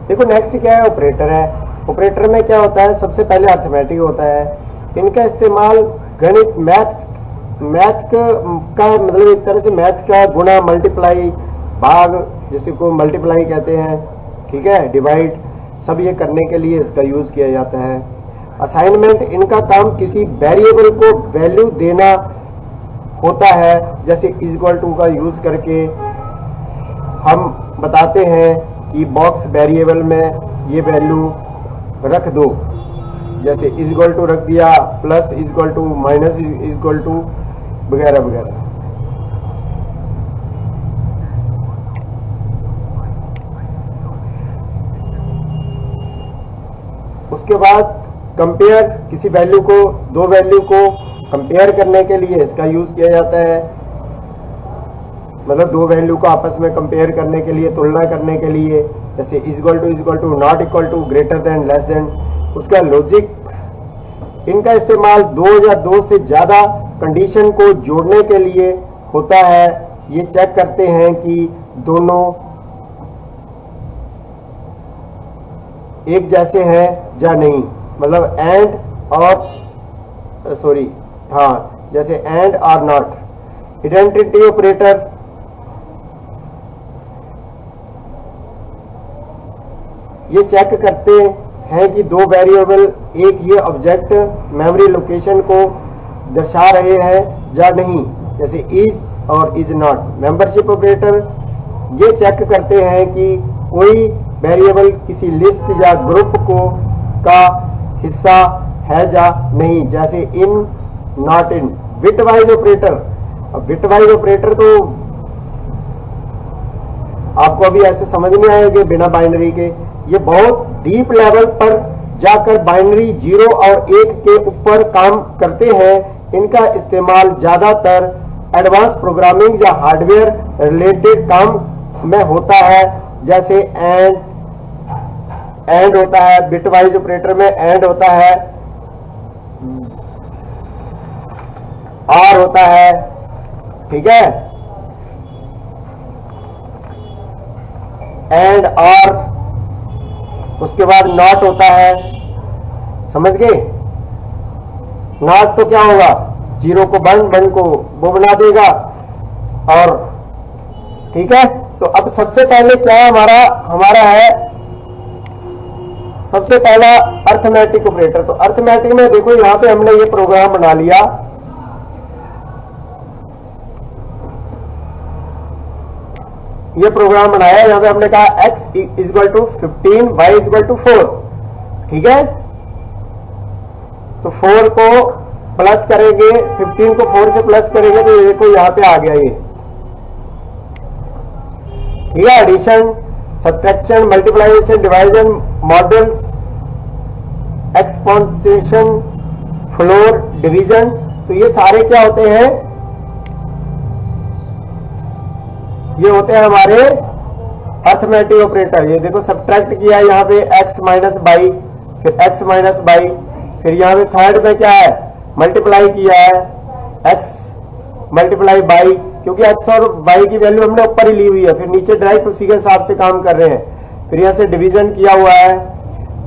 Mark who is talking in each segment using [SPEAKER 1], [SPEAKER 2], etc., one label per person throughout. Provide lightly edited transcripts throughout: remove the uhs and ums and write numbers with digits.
[SPEAKER 1] देखो नेक्स्ट क्या है, ऑपरेटर है। ऑपरेटर में क्या होता है, सबसे पहले अर्थमेटिक होता है। इनका इस्तेमाल गणित मैथ का मतलब एक तरह से मैथ का गुणा, मल्टीप्लाई, भाग जिसे को मल्टीप्लाई कहते हैं, ठीक है, डिवाइड, सब ये करने के लिए इसका यूज़ किया जाता है। असाइनमेंट, इनका काम किसी वेरिएबल को वैल्यू देना होता है। जैसे इज इक्वल टू का यूज़ करके हम बताते हैं कि बॉक्स वेरिएबल में ये वैल्यू रख दो, जैसे इज इक्वल टू रख दिया, plus is equal to, minus is equal to, वगैरह वगैरह। उसके बाद कंपेयर, किसी वैल्यू को, दो वैल्यू को कंपेयर करने के लिए इसका यूज़ किया जाता है। मतलब दो वैल्यू को आपस में कंपेयर करने के लिए, तुलना करने के लिए, जैसे is equal to, not equal to, greater than, less than. उसका लॉजिक, इनका इस्तेमाल दो या दो से ज़्यादा कंडीशन को जोड़ने के लिए होता है। ये चेक करते हैं कि दोनों एक जैसे हैं या नहीं, मतलब एंड और सॉरी, हाँ, जैसे एंड और नॉट। आइडेंटिटी ऑपरेटर, ये चेक करते हैं कि दो वेरिएबल एक ही ऑब्जेक्ट मेमोरी लोकेशन को दर्शा रहे हैं या नहीं, जैसे इज और इज नॉट। मेंबरशिप ऑपरेटर ये चेक करते हैं कि कोई वेरिएबल किसी लिस्ट या ग्रुप को का हिस्सा है या नहीं, जैसे इन, नॉट इन। बिटवाइज ऑपरेटर, अब बिटवाइज ऑपरेटर तो आपको अभी ऐसे समझ नहीं आएंगे बिना बाइनरी के। ये बहुत डीप लेवल पर जाकर बाइनरी 0 और 1 के ऊपर काम करते हैं। इनका इस्तेमाल ज़्यादातर एडवांस प्रोग्रामिंग या हार्डवेयर रिलेटेड काम में होता है, जैसे एंड होता है। बिटवाइज ऑपरेटर में एंड होता है, और होता है, ठीक है, एंड और। उसके बाद नॉट होता है, समझ गए। नॉट तो क्या होगा, जीरो को वन को वो बना देगा, और ठीक है। तो अब सबसे पहले क्या है हमारा है सबसे पहला अर्थमेटिक ऑपरेटर। तो अर्थमेटिक में देखो यहां पे हमने ये प्रोग्राम बना लिया, ये प्रोग्राम बनाया। यहां पे हमने कहा x is equal to 15, y is equal to 4, ठीक है। तो 4 को प्लस करेंगे, 15 को 4 से प्लस करेंगे, तो ये देखो यहां पे आ गया ये, ठीक है। Addition, subtraction, multiplication, division, modulus, exponential, floor, division. तो ये सारे क्या होते हैं, ये होते हैं हमारे अर्थमेटिक ऑपरेटर। ये देखो सब्ट्रैक्ट किया है यहाँ पे x माइनस बाई, फिर x माइनस बाई, फिर यहाँ पे थर्ड में क्या है, मल्टीप्लाई किया है x मल्टीप्लाई बाई, क्योंकि x और y की वैल्यू हमने ऊपर ही ली हुई है, फिर नीचे डायरेक्ट उसी के हिसाब से काम कर रहे हैं। फिर यहाँ से डिवीजन किया हुआ है,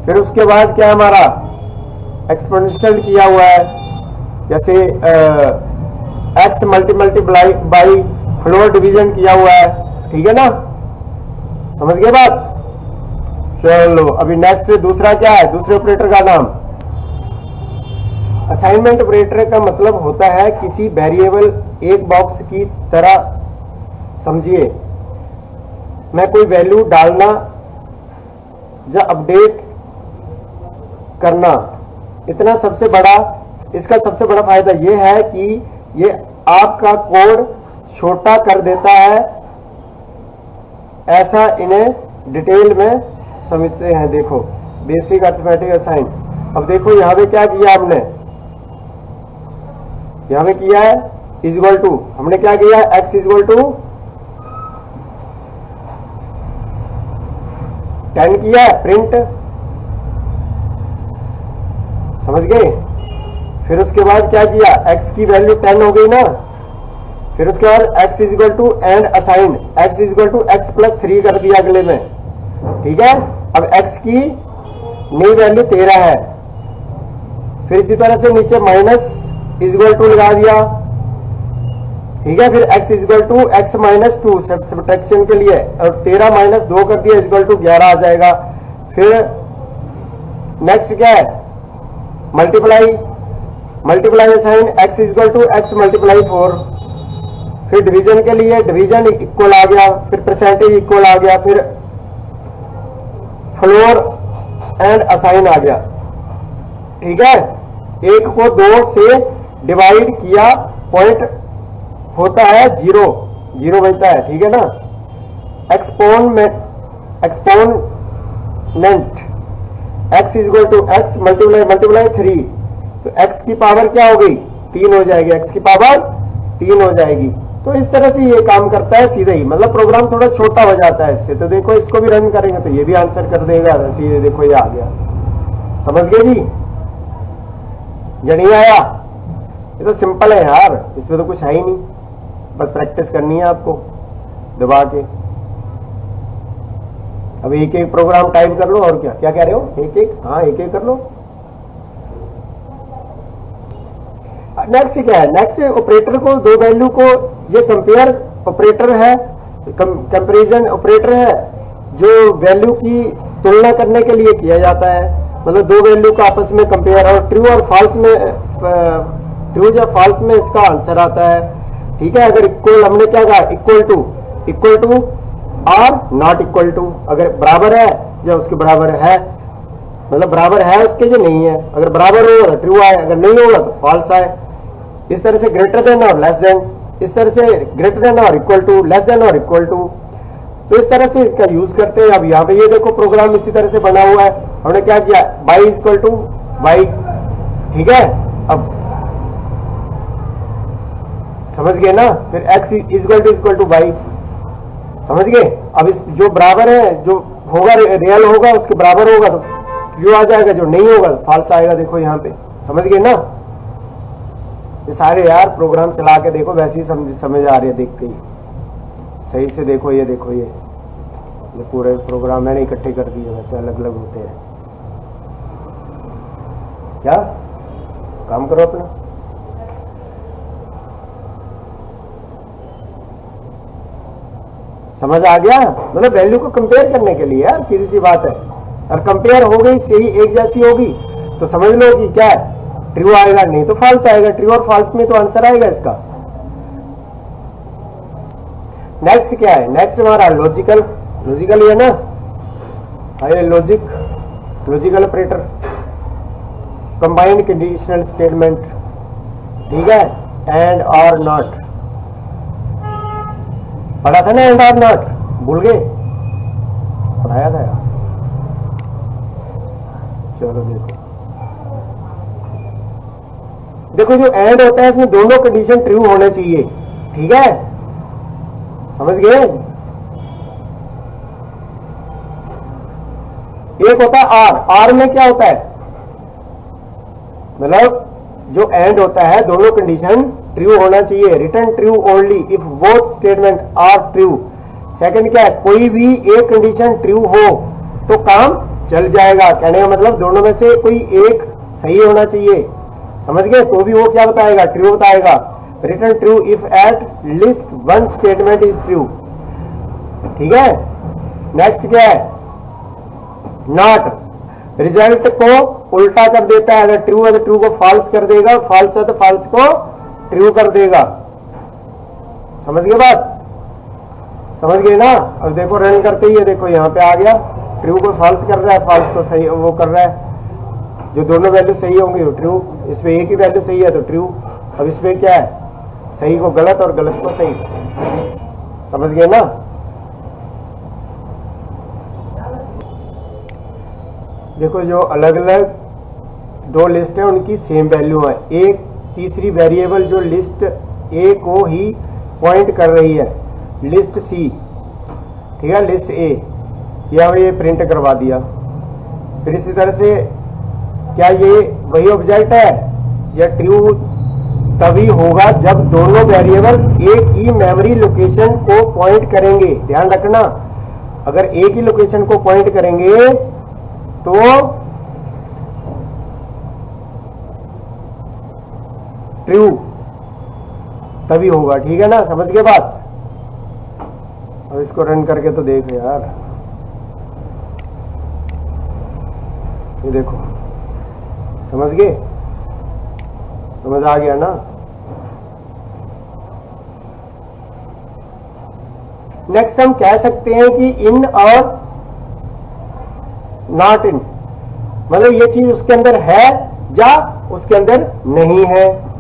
[SPEAKER 1] फिर उसके बाद क्या हमारा एक्सपोनेंशियल किया हुआ है, जैसे x multiply by, floor division किया हुआ है, ठीक है ना, समझ गए बात। चलो अभी नेक्स्ट दूसरा क्या है, दूसरे ऑपरेटर का नाम असाइनमेंट ऑपरेटर का मतलब होता है किसी वेरिएबल एक बॉक्स की तरह समझिए, मैं कोई वैल्यू डालना या अपडेट करना। इतना सबसे बड़ा, इसका सबसे बड़ा फायदा यह है कि ये आपका कोड छोटा कर देता है। ऐसा इन्हें डिटेल में समझते हैं। देखो बेसिक अर्थमेटिक असाइन। अब देखो यहाँ पे क्या किया हमने, यहाँ पे किया है इज इक्वल टू, हमने क्या किया x इज इक्वल टू 10 किया है, प्रिंट, समझ गए। फिर उसके बाद क्या किया, x की वैल्यू 10 हो गई ना, फिर उसके बाद x is equal to and assign, x is equal to x plus 3 कर दिया अगले में, ठीक है। अब x की नई वैल्यू 13 है। फिर इसी तरह से नीचे माइनस इक्वल टू लगा दिया, ठीक है। फिर x equal to x minus 2 subtraction के लिए, और 13 माइनस 2 कर दिया इक्वल टू 11 आ जाएगा। फिर नेक्स्ट क्या है, multiply, multiply sign x equal to x multiply 4। फिर डिवीजन के लिए डिवीजन इक्वल आ गया, फिर परसेंटेज इक्वल आ गया, फिर फ्लोर एंड असाइन आ गया, ठीक है। एक को 2 से डिवाइड किया, पॉइंट होता है 0, 0 बनता है, ठीक है ना। Exponent x equal to x multiply multiply 3, तो x की पावर क्या हो गई, 3 हो जाएगी, x की पावर 3 हो जाएगी। तो इस तरह से ये काम करता है सीधे ही, मतलब प्रोग्राम थोड़ा छोटा हो जाता है इससे। तो देखो इसको भी रन करेंगे तो ये भी आंसर कर देगा सीधे, देखो ये आ गया। समझ गए जी, या नहीं आया? ये तो सिंपल है यार, इसमें तो कुछ है ही नहीं, बस प्रैक्टिस करनी है आपको दबा के। अब एक एक प्रोग्राम टाइप कर लो, और क्या क्या कह रहे हो, एक एक, हाँ एक एक कर लो। नेक्स्ट क्या है, नेक्स्ट ऑपरेटर को, दो वैल्यू को, ये कंपेयर ऑपरेटर है, कंपैरिजन ऑपरेटर है, जो वैल्यू की तुलना करने के लिए किया जाता है। मतलब दो वैल्यू का आपस में कंपेयर, और ट्रू और फॉल्स में, ट्रू या फॉल्स में इसका आंसर आता है, ठीक है। अगर इक्वल, हमने क्या कहा, इक्वल टू और नॉट इक्वल टू, अगर बराबर है या उसके बराबर है, मतलब बराबर है उसके जो नहीं है, अगर बराबर होगा तो ट्रू आए, अगर नहीं होगा तो फॉल्स आए। इस तरह से ग्रेटर देन और लेस देन, इस तरह से ग्रेटर देन और इक्वल टू, लेस देन और इक्वल टू, तो इस तरह से इसका यूज करते हैं। अब यहाँ पे ये देखो प्रोग्राम इसी तरह से बना हुआ है, हमने क्या किया, y इक्वल टू वाई, ठीक है। अब समझ गए ना, फिर x इक्वल टू वाई, समझ गए। अब इस जो बराबर है, जो होगा रियल होगा उसके बराबर होगा तो ट्रू आ जाएगा, जो नहीं होगा तो फॉल्स आएगा, देखो यहाँ पे, समझ गए ना। ये सारे यार प्रोग्राम चला के देखो, वैसे ही समझ आ रही है देखते ही, सही से देखो, ये देखो ये पूरे प्रोग्राम मैंने इकट्ठे कर दिए, वैसे अलग अलग होते हैं। क्या काम करो अपना। समझ आ गया, मतलब वैल्यू को कंपेयर करने के लिए यार, सीधी सी बात है। और कंपेयर हो गई, सही एक जैसी होगी तो समझ लो कि क्या है, ट्रू आएगा, नहीं तो फॉल्स आएगा। ट्रू और फॉल्स में तो आंसर आएगा इसका। नेक्स्ट क्या है, नेक्स्ट हमारा लॉजिकल, लॉजिकल है ना, ये logical operator, combined conditional statement, ठीक है। एंड और नॉट पढ़ा था ना, एंड और नॉट भूल गए, पढ़ाया था यार। चलो देखो जो एंड होता है इसमें दोनों कंडीशन ट्रू होने चाहिए, ठीक है, समझ गए। एक होता है आर में क्या होता है, मतलब जो एंड होता है दोनों कंडीशन ट्रू होना चाहिए, return true only if both statement are true. Second क्या है, कोई भी एक कंडीशन ट्रू हो तो काम चल जाएगा, कहने का मतलब दोनों में से कोई एक सही होना चाहिए, समझ गए। तो भी वो क्या बताएगा, ट्रू बताएगा। Return true if at least one statement is true, ठीक है। नेक्स्ट क्या है, नॉट रिजल्ट को उल्टा कर देता है, अगर ट्रू है तो ट्रू को फॉल्स कर देगा, फॉल्स है तो फॉल्स को ट्रू कर देगा, समझ गए बात, समझ गए ना। अब देखो रन करते ही है, देखो यहाँ पे आ गया, ट्रू को फॉल्स कर रहा है, फॉल्स को सही वो कर रहा है, जो दोनों वैल्यू सही होंगी वो ट्रू, इसमें एक ही वैल्यू सही है तो ट्रू। अब इसमें क्या है, सही को गलत और गलत को सही, समझ गए ना। देखो जो अलग अलग दो लिस्ट है उनकी सेम वैल्यू है, एक तीसरी वेरिएबल जो लिस्ट ए को ही पॉइंट कर रही है, लिस्ट सी, ठीक है, लिस्ट ए, या ये प्रिंट करवा दिया। फिर इसी तरह से क्या ये वही ऑब्जेक्ट है, या ट्रू तभी होगा जब दोनों वेरिएबल एक ही मेमोरी लोकेशन को पॉइंट करेंगे, ध्यान रखना। अगर एक ही लोकेशन को पॉइंट करेंगे तो ट्रू तभी होगा, ठीक है ना, समझ गए बात। अब इसको रन करके तो देखो यार, ये देखो, समझ गए, समझ आ गया ना। नेक्स्ट हम कह सकते हैं कि इन और नॉट इन, मतलब ये चीज उसके अंदर है या उसके अंदर नहीं है।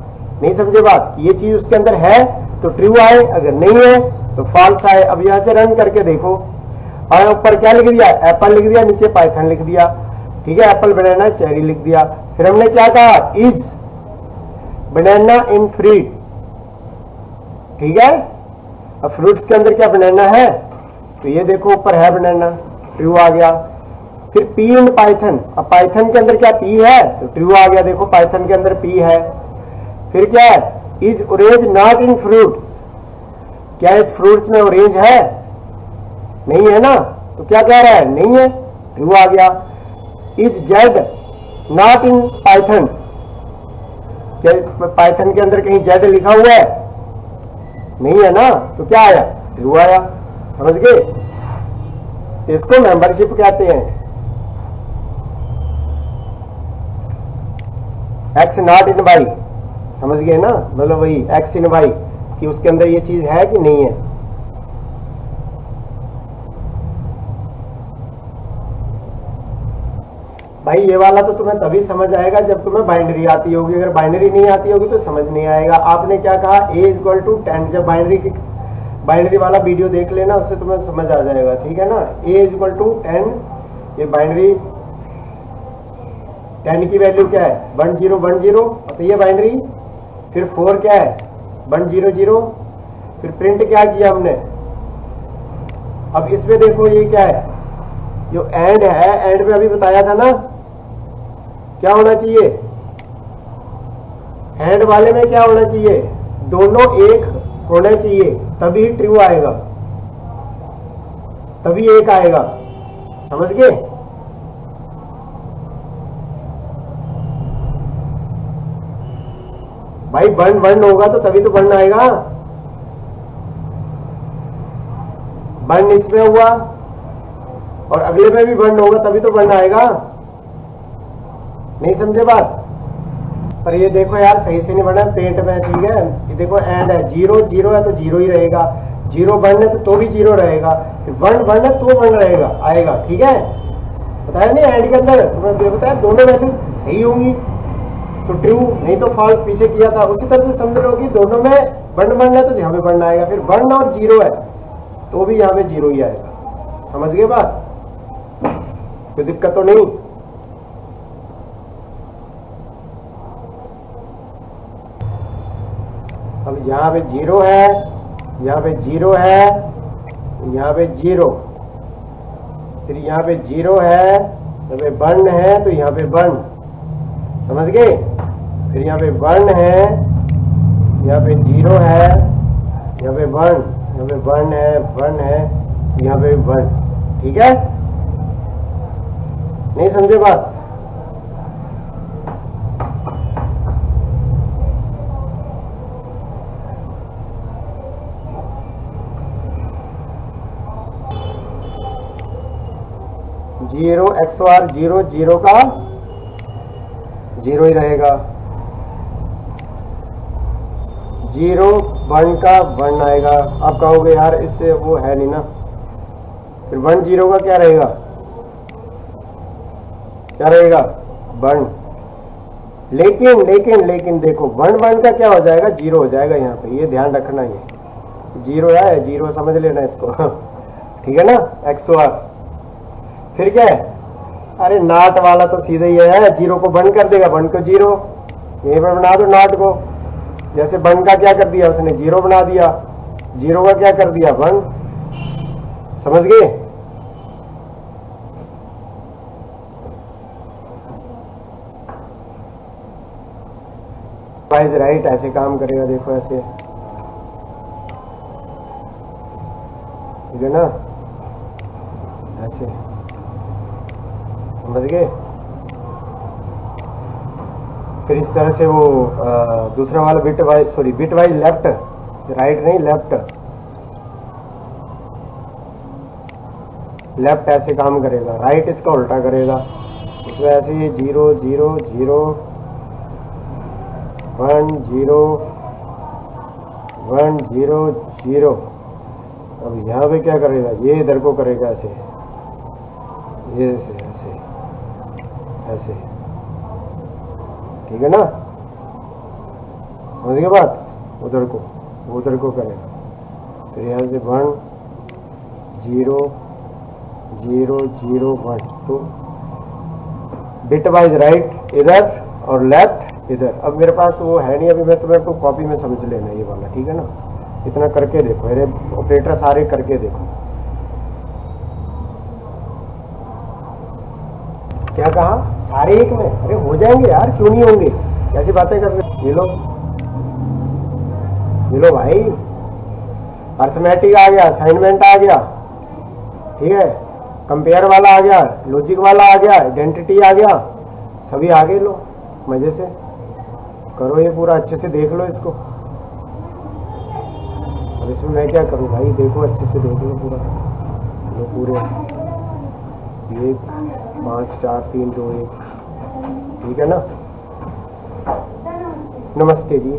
[SPEAKER 1] नहीं समझे बात, कि ये चीज उसके अंदर है तो ट्रू आए, अगर नहीं है तो फॉल्स आए। अब यहां से रन करके देखो, और ऊपर क्या लिख दिया, एप्पल लिख दिया, नीचे पाइथन लिख दिया, ठीक है, एप्पल बनाना चेरी लिख दिया। फिर हमने क्या कहा, इज बनाना इन फ्रूट, ठीक है। अब फ्रूट्स के अंदर क्या बनाना है, तो ये देखो ऊपर है बनाना, ट्रू आ गया। फिर पी इन पाइथन, अब पाइथन के अंदर क्या पी है, तो ट्रू आ गया, देखो पाइथन के अंदर पी है। फिर क्या है, is orange not in fruits, क्या इस फ्रूट्स में ऑरेंज है, नहीं है ना, तो क्या कह रहा है, नहीं है, ट्रू आ गया। Is Z not in Python, क्या पाइथन के अंदर कहीं जेड लिखा हुआ है, नहीं है ना, तो क्या आया, ट्रू आया, समझ गए। तो इसको मेंबरशिप कहते हैं। एक्स नॉट इन वाई, समझ गए ना, मतलब वही एक्स इन वाई, कि उसके अंदर ये चीज है कि नहीं है। भाई ये वाला तो तुम्हें तभी समझ आएगा जब तुम्हें बाइनरी आती होगी, अगर बाइनरी नहीं आती होगी तो समझ नहीं आएगा। आपने क्या कहा, a इक्वल टू 10, जब बाइनरी वाला वीडियो देख लेना, उससे तुम्हें समझ आ जाएगा, ठीक है ना। a इक्वल टू 10, ये बाइनरी 10 की वैल्यू क्या है, 1 0 1 0, तो ये बाइनरी। फिर 4 क्या है, 1 0 0, फिर प्रिंट क्या किया हमने। अब इसमें देखो ये क्या है, जो एंड है, एंड में अभी बताया था ना, क्या होना चाहिए, एंड वाले में क्या होना चाहिए, दोनों एक होने चाहिए, तभी ट्रू आएगा, तभी एक आएगा, समझ गए। भाई 1 1 होगा तो तभी तो 1 आएगा, 1 इसमें हुआ और अगले में भी 1 होगा तभी तो 1 आएगा। नहीं समझे बात। पर ये देखो यार सही से नहीं बना पेंट में, ठीक है। ये देखो एंड है, 0 0 है तो 0 ही रहेगा, 0 1 है तो भी 0 रहेगा, फिर 1 1 है तो 1 रहेगा, आएगा, ठीक है। बताया नहीं एंड के अंदर तुम्हें बताया दोनों वैल्यू सही होंगी तो ट्रू, नहीं तो फॉल्स पीछे किया था। उसी तरह से समझ लो कि दोनों में 1 1 है तो यहाँ पे 1 आएगा, फिर 1 और 0 है तो भी यहाँ पे 0 ही आएगा, समझ गए बात, कोई दिक्कत तो नहीं। अब यहाँ पे 0 है, यहाँ पे 0 है, यहाँ पे 0, फिर यहाँ पे 0 है, यहाँ पे 1 है तो यहाँ पे 1, समझ गए। फिर यहाँ पे 1 है, यहाँ पे 0 है, यहाँ पे 1, यहाँ पे 1 है, 1 है, यहाँ पे 1, ठीक है। नहीं समझे बात। जीरो XOR 0 0 का 0 ही रहेगा, 0 1 का 1 आएगा। आप कहोगे यार इससे वो है नहीं ना, फिर 1 0 का क्या रहेगा, क्या रहेगा 1, लेकिन लेकिन लेकिन देखो 1 1 का क्या हो जाएगा, 0 हो जाएगा यहाँ पे, ये ध्यान रखना, ये 0 है, 0 समझ लेना इसको ठीक है ना, XOR। फिर क्या है, अरे नॉट वाला तो सीधा ही है, 0 को 1 कर देगा, 1 को 0, यहीं पर बना दो नॉट को। जैसे 1 का क्या कर दिया उसने, 0 बना दिया, 0 का क्या कर दिया 1, समझ गए। वाइज राइट ऐसे काम करेगा, देखो ऐसे, ठीक है ना। ऐसे, समझ गए। फिर इस तरह से वो दूसरा वाला बिट वाइज लेफ्ट, राइट नहीं लेफ्ट ऐसे काम करेगा, राइट इसका उल्टा करेगा। उसमें ऐसे ये 0 0 0 1 0 1 0 0। अब यहाँ पे क्या करेगा, ये इधर को करेगा ऐसे, ये ऐसे ऐसे ऐसे, ठीक है ना, समझ गए बात। उधर को करेगा। फिर यहाँ से 1 0 0 0 1। तो बिट वाइज राइट इधर और लेफ्ट इधर। अब मेरे पास वो है नहीं अभी, मैं तुम्हें को कॉपी में समझ लेना ये वाला, ठीक है ना। इतना करके देखो, मेरे ऑपरेटर सारे करके देखो। क्या कहा, सारे एक में? अरे हो जाएंगे यार, क्यों नहीं होंगे, कैसी बातें कर रहे। ये लो भाई, अर्थमेटिक आ गया, असाइनमेंट आ गया, ठीक है, कंपेयर वाला आ गया, लॉजिक वाला आ गया, आइडेंटिटी आ गया, सभी आ गए। लो मजे से करो ये पूरा, अच्छे से देख लो इसको। अब इसमें मैं क्या करूं भाई, देखो अच्छे से देख लो पूरा, लो पूरे 1 5 4 3 2 1, ठीक है ना। नमस्ते जी।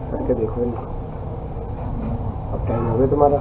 [SPEAKER 1] करके देखो, अब टाइम हो गया तुम्हारा।